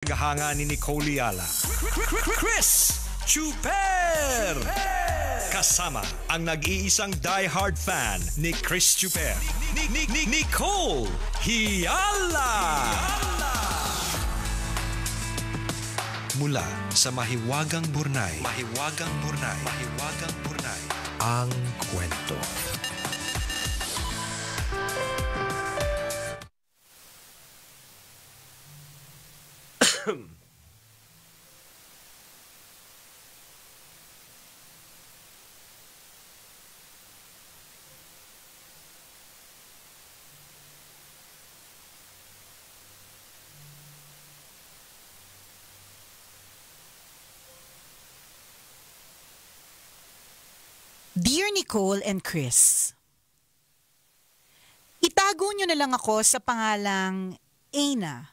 Gahanga ni Nicole Yala. Chris Chuper! Kasama ang nag-iisang die-hard fan ni Chris Chuper. Nicole Yala! Mula sa Mahiwagang Burnay. Ang kwento. Dear Nicole and Chris, itago nyo na lang ako sa pangalang Aina.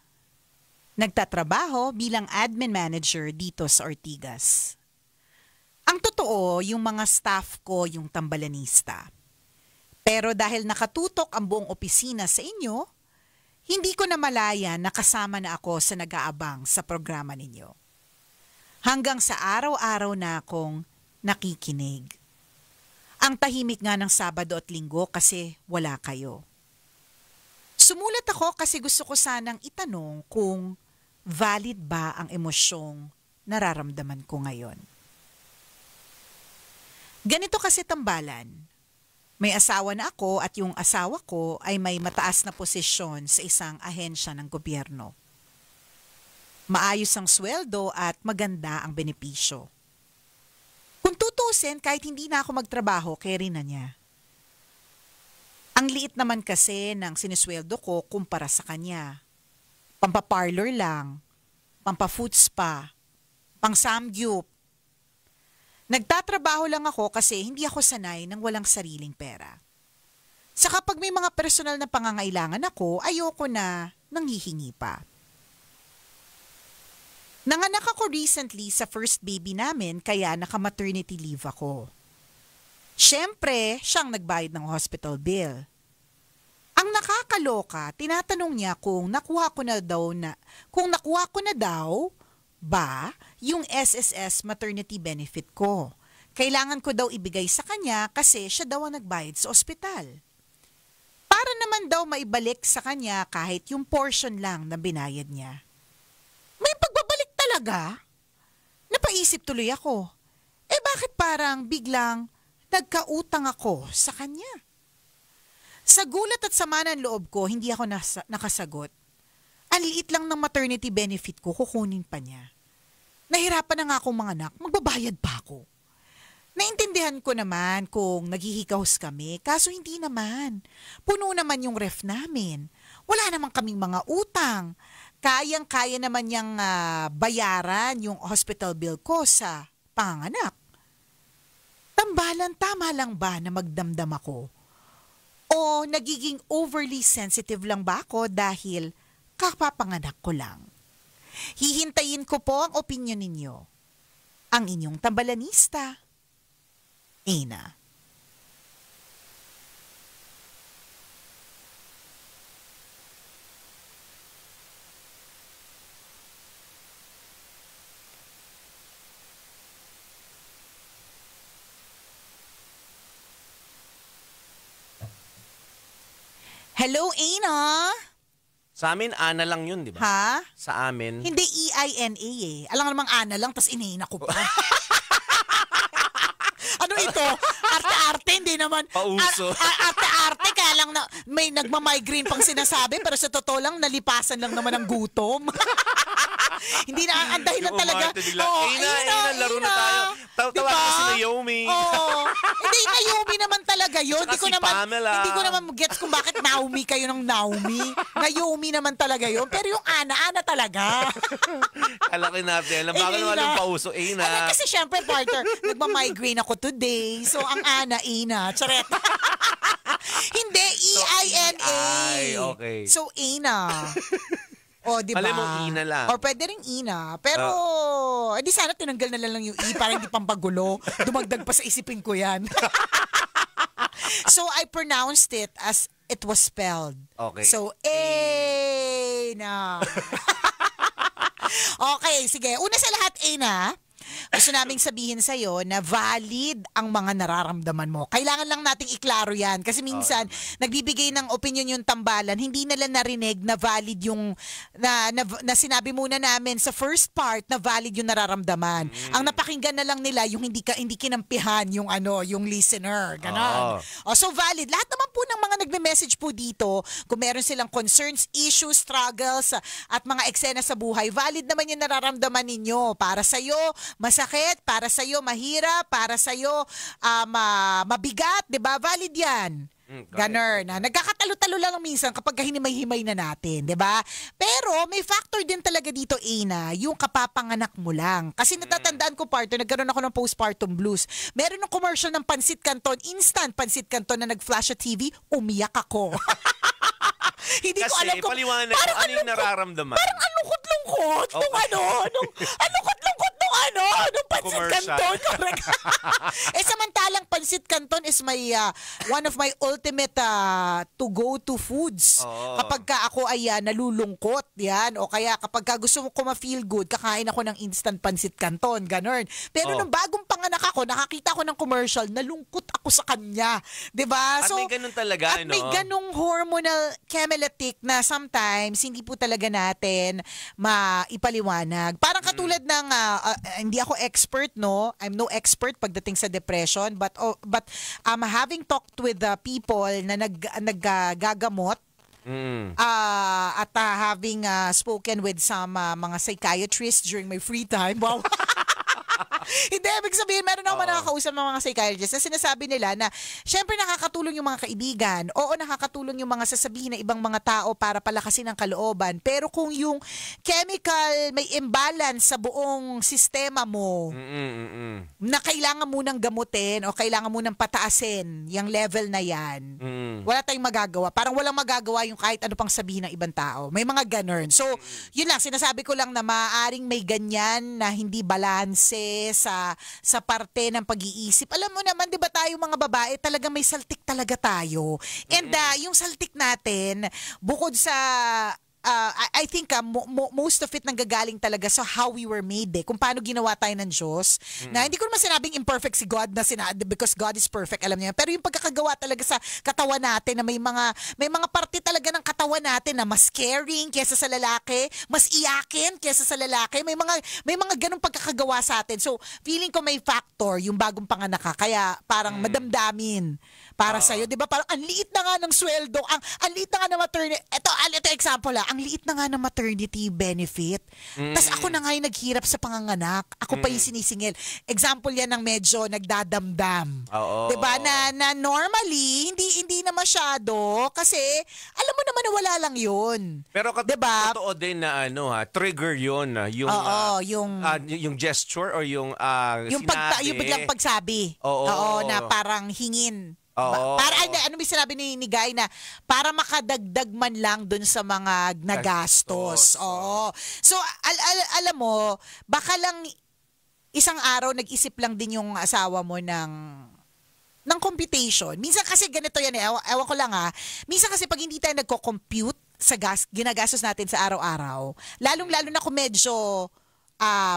Nagtatrabaho bilang admin manager dito sa Ortigas. Ang totoo, yung mga staff ko yung tambalanista. Pero dahil nakatutok ang buong opisina sa inyo, hindi ko na malaya na kasama na ako sa nag-aabang sa programa ninyo. Hanggang sa araw-araw na akong nakikinig. Ang tahimik nga ng Sabado at Linggo kasi wala kayo. Sumulat ako kasi gusto ko sanang itanong kung valid ba ang emosyong nararamdaman ko ngayon. Ganito kasi tambalan. May asawa na ako at yung asawa ko ay may mataas na posisyon sa isang ahensya ng gobyerno. Maayos ang sweldo at maganda ang benepisyo. Kung tutusin, kahit hindi na ako magtrabaho, carry na niya. Ang liit naman kasi ng sinisweldo ko kumpara sa kanya. Pampaparlor lang, pampa-food spa, pang-samgyup. Nagtatrabaho lang ako kasi hindi ako sanay ng walang sariling pera. Sa kapag may mga personal na pangangailangan ako, ayoko na nanghihingi pa. Nanganak ako recently sa first baby namin kaya naka-maternity leave ako. Siyempre, siyang nagbayad ng hospital bill. Ang nakakaloka, tinatanong niya kung nakuha ko na daw ba yung SSS maternity benefit ko. Kailangan ko daw ibigay sa kanya kasi siya daw ang nagbayad sa ospital. Para naman daw maibalik sa kanya kahit yung portion lang na binayad niya. May pagbabalik talaga? Napaisip tuloy ako. Bakit parang biglang nagkautang ako sa kanya? Sa gulat at sama ng loob ko, hindi ako nakasagot. Ang liit lang ng maternity benefit ko, kukunin pa niya. Nahirapan na nga akong mga anak, magbabayad pa ako. Naintindihan ko naman kung naghihikahos kami, kaso hindi naman. Puno naman yung ref namin. Wala naman kaming mga utang. Kayang-kaya naman niyang bayaran yung hospital bill ko sa panganak. Tambalan, tama lang ba na magdamdam ako? O nagiging overly sensitive lang ba ako dahil kapapanganak ko lang? Hihintayin ko po ang opinyon ninyo. Ang inyong tambalanista, Aina. Hello, Aina? Sa amin, Ana lang yun, di ba? Ha? Sa amin. Hindi E-I-N-A eh. Alam namang Ana lang, tas inihina ko pa. Ano ito? Arte-arte, hindi naman. Pauso. Arte-arte, kaya lang na may nagmamigraine pang sinasabi, pero sa totoo lang, nalipasan lang naman ang gutom. Hindi na, ang dahilan talaga. Ina, laro na tayo. Tawag ko si Naomi. Hindi, Naomi naman talaga yun. Hindi ko naman gets kung bakit Naomi kayo ng Naomi. Naomi naman talaga yun. Pero yung Ana talaga. Alaki natin. Bakit naman yung pauso, Ina? Kasi syempre, partner, nagmamigraine ako today. So, ang Ana, Ina. Charet. Hindi, E-I-N-A. Ay, okay. So, Ina. O, di ba? Alam mo, Ina lang. Or pwede rin Ina. Pero, di sana tinanggal na lang yung E para hindi pampagulo. Dumagdag pa sa isipin ko yan. So, I pronounced it as it was spelled. Okay. So, na. Okay, sige. Una sa lahat, Ina, gusto naming sabihin sa'yo na valid ang mga nararamdaman mo. Kailangan lang nating iklaro yan. Kasi minsan, nagbibigay ng opinion yung tambalan, hindi nila narinig na valid yung, na sinabi muna namin sa first part na valid yung nararamdaman. Ang napakinggan na lang nila yung hindi kinampihan yung yung listener. Ganon. So valid. Lahat naman po ng mga nagme-message po dito, kung meron silang concerns, issues, struggles, at mga eksena sa buhay, valid naman yung nararamdaman ninyo. Para sa'yo, masakit, para sa'yo mahirap, para sa'yo mabigat, 'di ba? Valid 'yan. Ganon na. Nagkakatalo-talo lang minsan kapag hinimay-himay na natin, 'di ba? Pero may factor din talaga dito, Ina, yung kapapanganak mo lang. Kasi natatandaan ko, partner, nagkaroon ako ng postpartum blues. Meron ng commercial ng Pansit Canton, instant Pansit Canton na nag-flash sa TV, umiyak ako. Hindi ko alam kung paliwanag mo, ano yung nararamdaman? Parang lungkot-lungkot nung nung Pansit Canton. Correct. Samantalang Pansit Canton is one of my ultimate to-go-to foods. Kapag ka ako ay nalulungkot, yan, o kaya kapag ka gusto ko ma-feel good, kakain ako ng instant Pansit Canton, ganun. Pero nung bagong panganak ako, nakakita ko ng commercial, nalungkot ako sa kanya. 'Di ba? At may ganun talaga, may ganung hormonal chemolytic na sometimes hindi po talaga natin maipaliwanag. Parang katulad ng hindi ako expert, no? I'm no expert pagdating sa depression, but having talked with the people na naggagamot, at having spoken with some mga psychiatrists during my free time. Wow. Hindi, ibig sabihin, meron ako nakakausap ng mga psychiatrists na sinasabi nila na syempre nakakatulong yung mga kaibigan, oo, nakakatulong yung mga sasabihin ng ibang mga tao para palakasin ang kalooban, pero kung yung chemical may imbalance sa buong sistema mo na kailangan mo nang gamutin o kailangan mo nang pataasin yung level na yan, wala tayong magagawa. Parang walang magagawa yung kahit ano pang sabihin ng ibang tao. May mga ganun. So, yun lang, sinasabi ko lang na maaaring may ganyan na hindi balanse sa parte ng pag-iisip. Alam mo naman, 'di ba, tayo mga babae, talagang may saltik talaga tayo. And yung saltik natin, bukod sa I think most of it nanggagaling talaga sa how we were made, kung paano ginawa tayo ng Diyos. Na hindi ko naman sinabing imperfect si God because God is perfect, alam niyo. Pero yung pagkakagawa talaga sa katawan natin na may mga parte talaga ng katawan natin na mas caring kaysa sa lalaki, mas iyakin kaysa sa lalaki. May mga ganung pagkakagawa sa atin. So, feeling ko may factor yung bagong panganak ka, kaya parang madamdamin para sa'yo. Diba? Parang ang liit na nga ng sweldo, ang liit na nga ng maternity, ito example ang liit na nga ng maternity benefit. Tapos ako na nga yung naghirap sa panganganak. Ako pa yung sinisingil. Example yan ng medyo nagdadamdam. Diba? Na normally, hindi na masyado kasi alam mo naman na wala lang yun. Pero diba? Totoo din na trigger yun. Yung gesture or yung sinabi. Yung biglang pagsabi. Na parang hingin. Para ano may sinabi ni Guy na para makadagdag man lang dun sa mga nagastos. So alam mo, baka lang isang araw nag-isip lang din yung asawa mo ng computation. Minsan kasi ganito yan ewan ko lang minsan kasi pag hindi tayo nagko-compute sa ginagastos natin sa araw-araw, lalong-lalo na kung medyo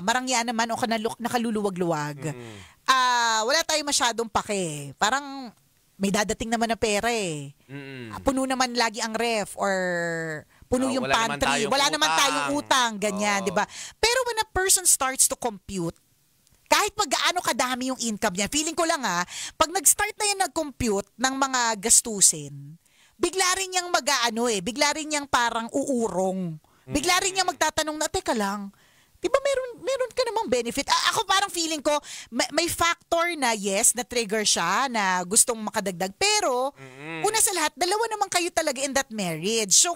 marangya naman o nakaluluwag-luwag, wala tayong masyadong pake. Parang may dadating naman na pera puno naman lagi ang ref or puno yung pantry. Wala naman tayong utang, ganyan, di ba? Pero when a person starts to compute, kahit pag gaano kadami yung income niya, feeling ko lang pag nag-start na yan nag-compute ng mga gastusin, bigla rin niyang bigla rin niyang parang uurong. Bigla rin niyang magtatanong na, teka lang, di ba meron ka namang benefit? Ako parang feeling ko, may factor na yes, na trigger siya, na gustong makadagdag. Pero, una sa lahat, dalawa naman kayo talaga in that marriage. So,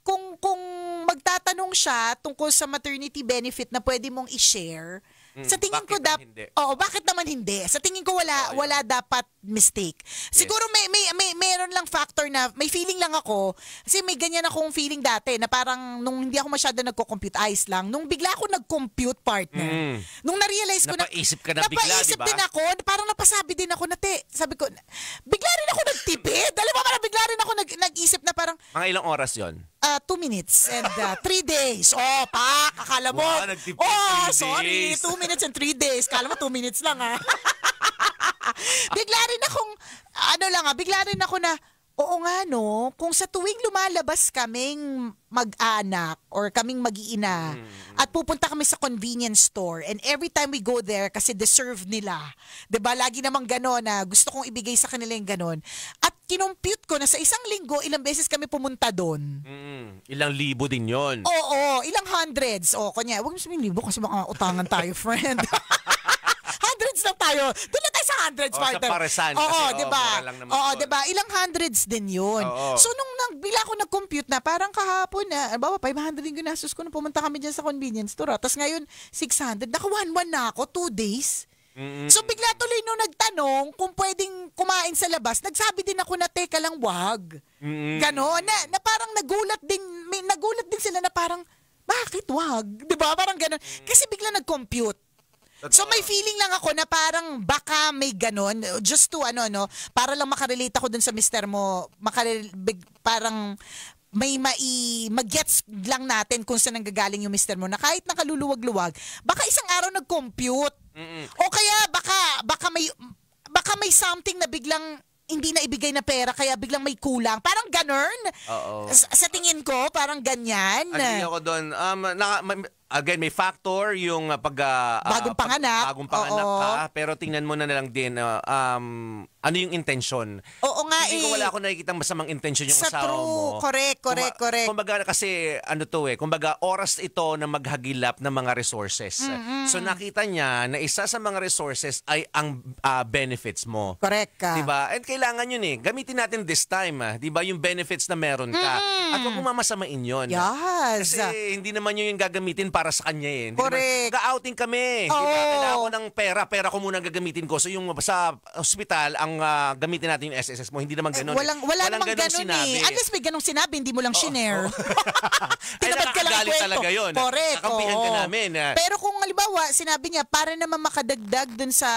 kung magtatanong siya tungkol sa maternity benefit na pwede mong i-share, sa tingin ko bakit naman hindi? Sa tingin ko wala dapat mistake. Siguro meron lang factor na may feeling lang ako kasi may ganyan akong feeling dati na parang nung hindi ako masyado nagko-compute, ayos lang. Nung bigla ako nag-compute, partner. Nung na-realize ko napaisip ka na bigla, napaisip diba? din ako, parang napasabi din ako na, sabi ko, bigla rin ako nagtipid. Alam mo, parang bigla rin ako nag-isip na parang, mga ilang oras yon? 2 minutes and 3 days. Oh, pak, akala mo. Wow, nagtipid 3 sorry, days. 2 minutes and 3 days. Akala mo 2 minutes lang, ha? Bigla rin akong, bigla rin ako na, oo nga no, kung sa tuwing lumalabas kaming mag-anak or kaming mag-iina at pupunta kami sa convenience store and every time we go there kasi deserve nila, 'di ba? Lagi namang gano'n na gusto kong ibigay sa kanila yung gano'n. At kinompute ko na sa isang linggo ilang beses kami pumunta doon. Ilang libo din 'yon. Oo, ilang hundreds. O, kanya, wag mo sabihin libo kasi baka utangan tayo, friend. Hundreds lang tayo. Doon na tayo sa hundreds, partner. Sa paresan. Oo, di ba? Oo, di diba? ba? Ilang hundreds din yun. So, nung bigla ko nag-compute na, parang kahapon na, 500 din ginastos ko nung pumunta kami dyan sa convenience store. Tapos ngayon, 600. Naka 1-1 na ako, 2 days. So, bigla tuloy nung nagtanong kung pwedeng kumain sa labas, nagsabi din ako na, teka lang, wag. Ganon. Na parang nagulat din sila na parang, bakit wag? Di ba? Parang ganon. Kasi bigla nag-compute. So may feeling lang ako na parang baka may ganon, just to para lang makarelate ako dun sa mister mo, parang may mag-gets lang natin kung saan nanggagaling yung mister mo na kahit nakaluluwag-luwag, baka isang araw nag-compute. O kaya baka may something na biglang hindi na ibigay na pera kaya biglang may kulang. Parang ganun. Sa tingin ko, parang ganyan. Agree ako doon. Again, may factor yung bagong panganak. Bagong panganak ka, pero tingnan mo na lang din ano yung intensyon. Oo nga Hindi ko wala ako nakikita masamang intensyon yung sa asawa true, mo. Correct. Kumbaga kasi kumbaga oras ito na maghagilap ng mga resources. So nakita niya na isa sa mga resources ay ang benefits mo. Correct ka. Diba? And kailangan yun Gamitin natin this time. Diba? Yung benefits na meron ka. At huwag mo mamasamain yun. Yes. Kasi hindi naman yun yung gagamitin para sa kanya Correct. Mag-outing kami. Oo. Diba? Kailangan ko ng pera. Pera ko muna gagamitin ko. So yung sa hospital, ang gamitin natin yung SSS mo. Hindi naman ganun. Wala namang ganun sinabi. Unless may ganung sinabi, hindi mo lang shinare. Ay, Tinabad ka lang nakakagalit kwento. talaga yun. Correct. Kakampihan ka namin. Pero kung halimbawa, sinabi niya, para naman makadagdag dun sa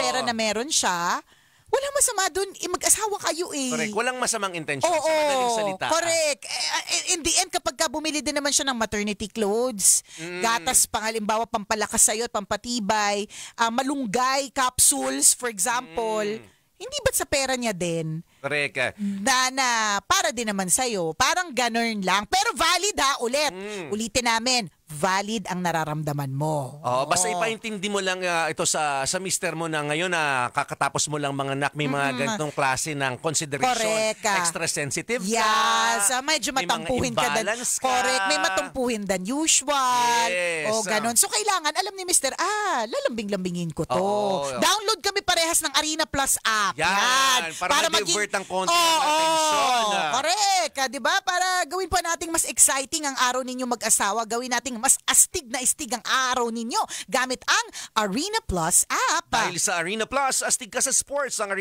pera na meron siya, walang masama dun, mag-asawa kayo Correct. Walang masamang intensyon. Oo, sa madaling salita. correct. In the end, kapag bumili din naman siya ng maternity clothes, gatas pang halimbawa, pampalakas sa'yo, pampatibay, malunggay, capsules, for example, hindi ba't sa pera niya din? Correct. Na para din naman sa'yo. Parang ganun lang. Pero valid ulit. Ulitin namin, valid ang nararamdaman mo. Basta ipaintindi mo lang ito sa mister mo na ngayon na kakatapos mo lang mga anak, may mga ganitong klase ng consideration. Correct. Extra sensitive ka. Yes. Medyo matampuhin ka din. Correct. May matampuhin than usual. Yes. O ganun. So kailangan, alam ni mister, lalambing-lambingin ko to. Download kami parehas ng Arena Plus app. Yan. Para mag-divert ang konti ng atensyon. Correct. Diba? Para gawin pa nating mas exciting ang araw ninyo mag-asawa. Gawin nating mas astig ang araw ninyo gamit ang Arena Plus app. Dahil sa Arena Plus, astig ka sa sports. Ang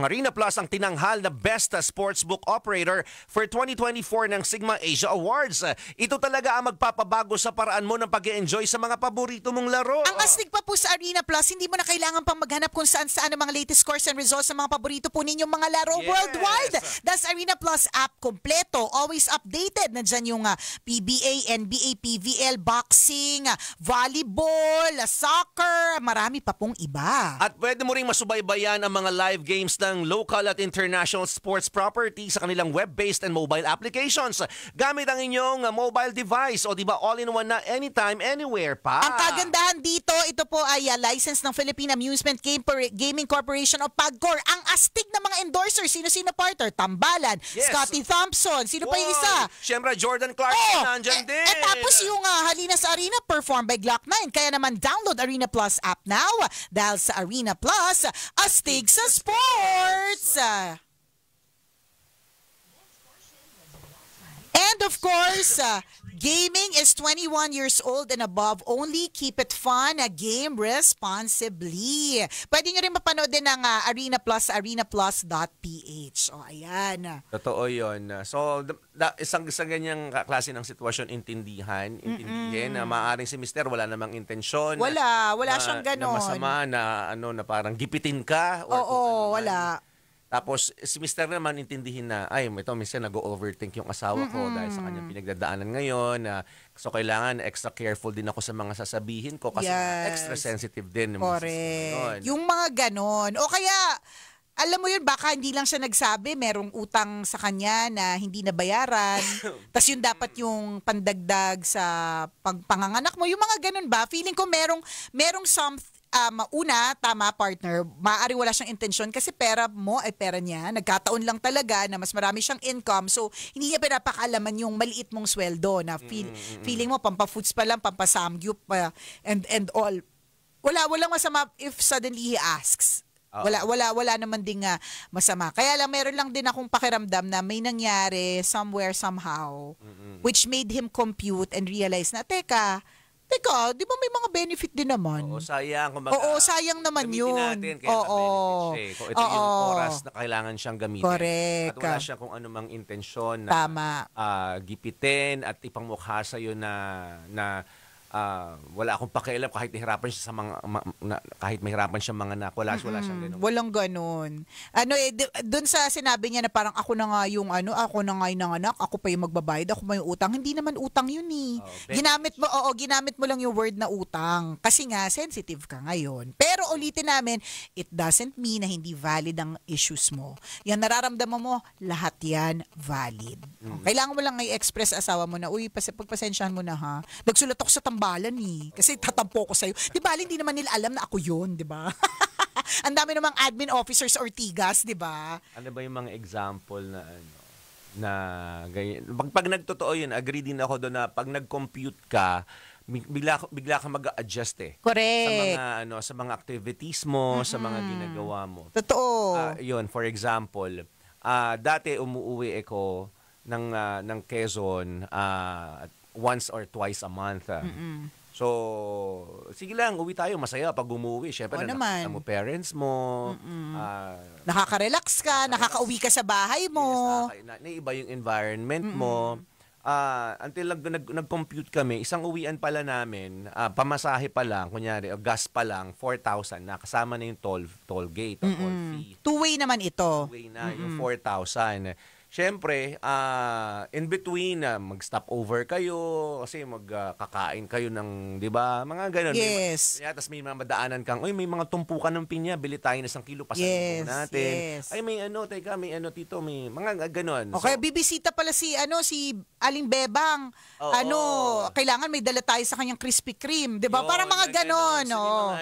Arena Plus ang tinanghal na Best Sportsbook Operator for 2024 ng Sigma Asia Awards. Ito talaga ang magpapabago sa paraan mo ng pag-e-enjoy sa mga paborito mong laro. Ang astig pa po sa Arena Plus, hindi mo na kailangan pang maghanap kung saan-saan ang mga latest scores and results sa mga paborito po ninyong mga laro worldwide. That's Arena Plus app, kompleto, always updated. Nandyan yung PBA, NBA, PVL, boxing, volleyball, soccer, marami pa pong iba. At pwede mo ring masubaybayan ang mga live games ng local at international sports property sa kanilang web-based and mobile applications gamit ang inyong mobile device o diba all-in-one na anytime, anywhere pa. Ang kagandahan dito, ito po ay license ng Philippine Amusement Gaming Corporation o PAGCOR. Ang astig na mga endorsers, sino-sino partner? Tambalan, Scotty Thompson, sino pa yung isa? Siyempre, Jordan Clarkson nandyan din. Tapos yung Halina sa Arena performed by Glock 9. Kaya naman download Arena Plus app now dahil sa Arena Plus, astig sa sports! And of course, gaming is 21 years old and above only. Keep it fun. Game responsibly. Pwede nyo rin mapanood din ng Arena Plus, arenaplus.ph. O, ayan. Totoo yun. So, isang ganyang klase ng sitwasyon, intindihin na maaaring si Mister wala namang intensyon. Wala siyang ganon. Na masama na parang gipitin ka. Oo, wala. Tapos, si Mister naman intindihin na, ay, ito, Mister, nag-overthink yung asawa ko dahil sa kanyang pinagdadaanan ngayon. So, kailangan extra careful din ako sa mga sasabihin ko kasi extra sensitive din. Correct. Yung mga ganon. O kaya, alam mo yun, baka hindi lang siya nagsabi, merong utang sa kanya na hindi nabayaran. Tapos yun dapat yung pandagdag sa panganganak mo. Yung mga ganon ba? Feeling ko merong una, tama partner, maaari wala siyang intensyon kasi pera mo ay pera niya. Nagkataon lang talaga na mas marami siyang income. So, hindi niya pinapakalaman yung maliit mong sweldo na feeling mo, pampafoods pa lang, pampasamgyup pa, and all. Walang masama if suddenly he asks. Wala naman ding masama. Kaya lang, meron lang din akong pakiramdam na may nangyari somewhere, somehow, which made him compute and realize na, Teka, di ba may mga benefit din naman? Oo, sayang. Sayang naman yun. Natin, kaya benefit siya. Ito yung oras na kailangan siyang gamitin. Correct. At wala siya kung anumang intensyon na gipitin at ipangmukha sa'yo na wala akong pakialam kahit mahirapan siya sa kahit mahirapan siya mga anak. Wala siyang ganun. Walang ganun. Doon sa sinabi niya na parang ako na nga yung ako na nga yung nanganak, ako pa yung magbabayad, ako pa yung utang. Hindi naman utang yun eh. Ginamit mo lang yung word na utang. Kasi nga, sensitive ka ngayon. Pero ulitin namin, it doesn't mean na hindi valid ang issues mo. Yan nararamdaman mo, lahat yan valid. Kailangan mo lang i-express asawa mo na, uy, pagpasensyahan mo na ha. Nagsulat ako sa tambalan eh. Kasi tatampo ko sa'yo. Di ba, hindi naman nila alam na ako yun, di ba? Ang dami namang admin officers Ortigas, di ba? Ano ba yung mga example na ganyan? Pag nagtotoo yun, agree din ako doon na pag nag-compute ka, bigla ka mag-adjust eh. Correct. Sa mga activities mo, sa mga ginagawa mo. Totoo. Yun, for example, dati umuuwi ako ng Quezon once or twice a month. So, sige lang, uwi tayo. Masaya pag umuwi. Siyempre, nakakita mo parents mo. Nakaka-relax ka, nakaka-uwi ka sa bahay mo. Naiba yung environment mo. Until nag-compute kami, isang uwian pala namin, pamasahe pa lang, kunyari, gas pa lang, 4,000 na. Kasama na yung toll gate, toll fee. Two-way naman ito. Two-way na, yung 4,000. Siyempre, in between, mag-stop over kayo, kasi magkakain kayo ng, di ba, mga ganun. Yes. Tapos may mga madaanan kang, may mga tumpukan ng pinya, bili tayo ng 1 kilo, pasalubong natin. Yes. Ay, may tito, may mga ganun. Okay, bibisita pala si Aling Bebang. Kailangan may dala tayo sa kanyang Krispy Kreme, di ba? Para mga ganon. So,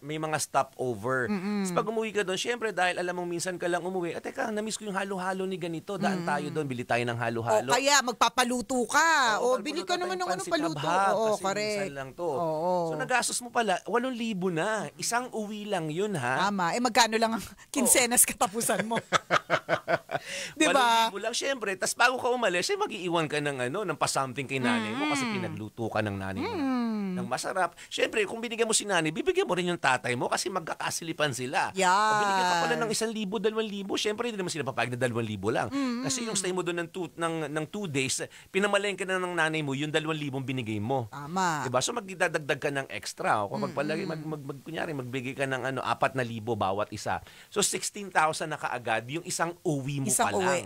may mga stopover. Tapos pag umuwi ka doon, syempre, dahil alam mong minsan ka lang umuwi, teka, na-miss ko yung halo-halo ni ganito. Daan tayo doon, bili tayo ng halo-halo. Kaya magpapaluto ka. Bili ka naman ng paluto. Kasi correct. minsan lang to. So nagastos mo pala, 8,000 na. Isang uwi lang yun, ha? Tama. Magkano lang ang kinsenas katapusan mo? Di ba? 8,000 lang, syempre. Tapos bago ka umalis, mag-iiwan ka ng pa-something kay nanay mo kasi pinagluto ka ng nanay mo ng masarap. Syempre, kung binigyan mo si nanay, bibigyan mo rin yung tatay mo kasi magkakasilipan sila. Yes. O binigyan ka pala ng 1,000, 2,000, syempre hindi naman sila papayag na 2,000 lang. Kasi yung stay mo doon ng 2 days, pinamalayan ka na ng nanay mo yung 2,000 binigay mo. Tama. Diba? So magdadagdag ka ng extra. O kung kunyari, magbigay ka ng 4,000 bawat isa. So 16,000 na kaagad yung isang uwi mo pa lang.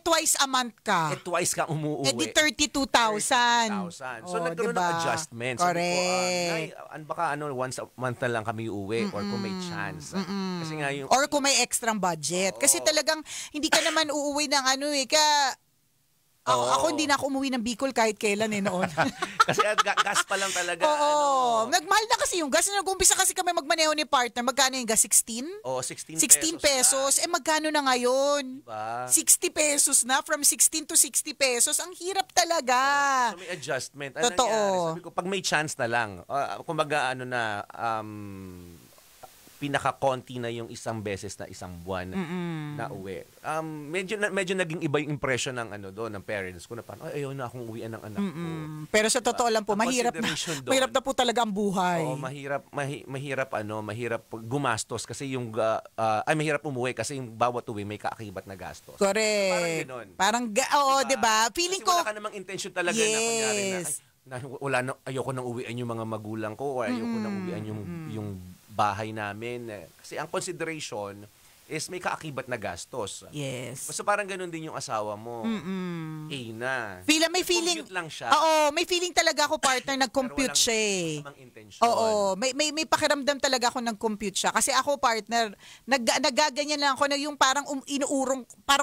Twice a month ka. Twice ka umuuwi. Di 32,000. So nagkaroon ng adjustment. Correct. Baka once a month na lang kami uwi or kung may chance. Kasi nga yung... Or kung may extra budget. Kasi talagang hindi ka naman uuwi ng Ako hindi na ako umuwi ng Bicol kahit kailan noon. Kasi gas pa lang talaga. Oo. Nagmahal na kasi yung gas. Nag-umpisa kasi kami magmaneho ni partner. Magkano yung gas? 16? Oo, 16 pesos. Magkano na ngayon? Diba? 60 pesos na. From 16 to 60 pesos. Ang hirap talaga. So may adjustment. Totoo. Sabi ko, pag may chance na lang, kumbaga pinaka-konti na yung isang beses na isang buwan na uwi. Medyo naging iba yung impression ng doon ng parents ko na parang ayaw na akong uwian ng anak ko. Pero sa totoo lang po, Ang mahirap consideration doon, mahirap na po talaga ang buhay. Oo, mahirap gumastos kasi yung mahirap umuwi kasi yung bawat uwi may kaakibat na gastos. Correct. Parang gano'n. Oo, 'di ba? Feeling Kasi ko wala ka namang intention talaga na kunyari na wala na, ayoko nang uwian yung mga magulang ko o ayoko nang uwian yung bahay namin. Kasi ang consideration is may kaakibat na gastos. Yes. Basta parang ganun din yung asawa mo. Na. May feeling. Compute lang siya. Oo, may feeling talaga ako, partner, nag-compute siya eh. Walang intention. Oo, may pakiramdam talaga ako nag-compute siya. Kasi ako, partner, nagaganyan lang ako na yung parang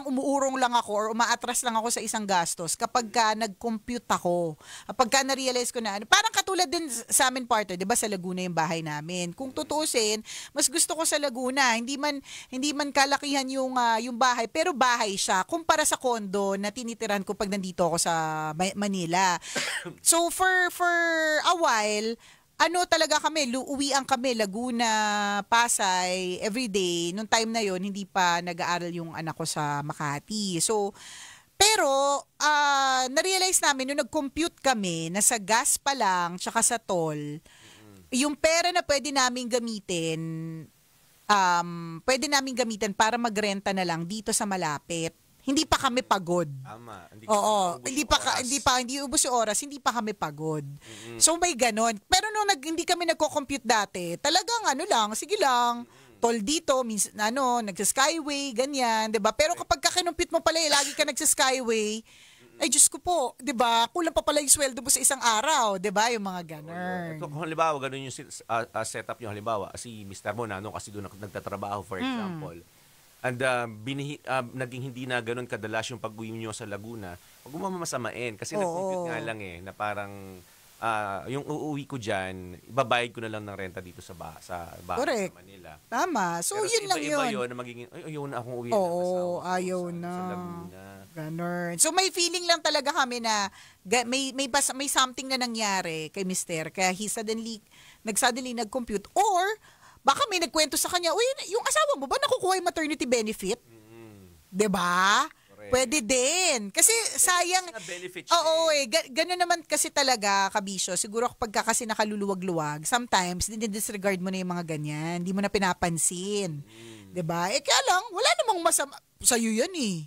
umuurong lang ako or umaatras lang ako sa isang gastos kapag ka nag-compute ako. Kapag ka na-realize ko na, parang katulad din sa amin, partner, di ba sa Laguna yung bahay namin. Kung tutusin, mas gusto ko sa Laguna. Hindi man kalakihan yung bahay, pero bahay siya kumpara sa condo na tinitiran ko pag nandito ako sa Manila. So for a while, talaga kami, uwian kami Laguna, Pasay, everyday. Nung time na yon hindi pa nag-aaral yung anak ko sa Makati. So pero na-realize namin nung nag-compute kami na sa gas pa lang tsaka sa toll, yung pera na pwede naming gamitin para magrenta na lang dito sa malapit. Hindi pa kami pagod. Tama. Hindi ubos yung oras, hindi pa kami pagod. So may ganon. Pero nung hindi kami nagko-compute dati, talagang sige lang, toll dito, nagsa-skyway, ganyan, 'di ba? Pero kapag kinumpute mo pala, lagi ka nagsa-skyway, ay Diyos ko po, 'di ba? Kulang pa pala yung sweldo mo sa isang araw, 'di ba? Yung mga ganun. Kung halimbawa, ganun yung setup nyo, halimbawa, si Mr. Mo kasi doon nagtatrabaho, for example. And naging hindi na ganun kadalas yung pag-uwi nyo sa Laguna, huwag mo mamasamain. Kasi nag-compute nga lang na parang yung uuwi ko dyan, ibabayad ko na lang ng renta dito sa bahay sa Manila. Tama. So, pero yun lang yun. Pero na magiging, ayaw na akong uwi ayaw na. Sa Laguna. Ganun. So, may feeling lang talaga kami na may something na nangyari kay Mister. Kaya suddenly nag-compute. Or, baka may nagkwento sa kanya, uy, yung asawa mo ba nakukuha yung maternity benefit? Diba? Pwede din. Kasi sayang. Oo, gano'n naman kasi talaga, kabisyo. Siguro kapag kasi nakaluluwag-luwag, sometimes, dinidisregard mo na yung mga ganyan. Hindi mo na pinapansin. Diba? Kaya lang, wala namang masama. Sa'yo yan eh.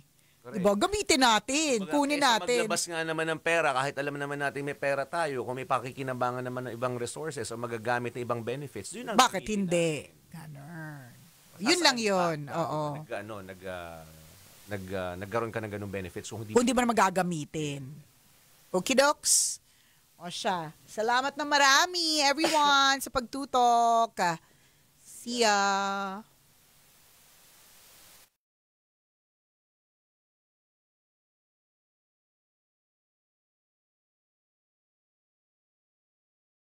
Diba? Gamitin natin. Kunin natin. Maglabas nga naman ng pera, kahit alam naman natin may pera tayo, kung may pakikinabangan naman ng ibang resources o magagamit ng ibang benefits, yun ang bakit hindi? Ganun. Yun lang yun. Oo. Nagkaroon ka ng ganung benefits. So, kung di mo na magagamitin. Okay, docs? O siya. Salamat na marami, everyone, sa pagtutok. See ya.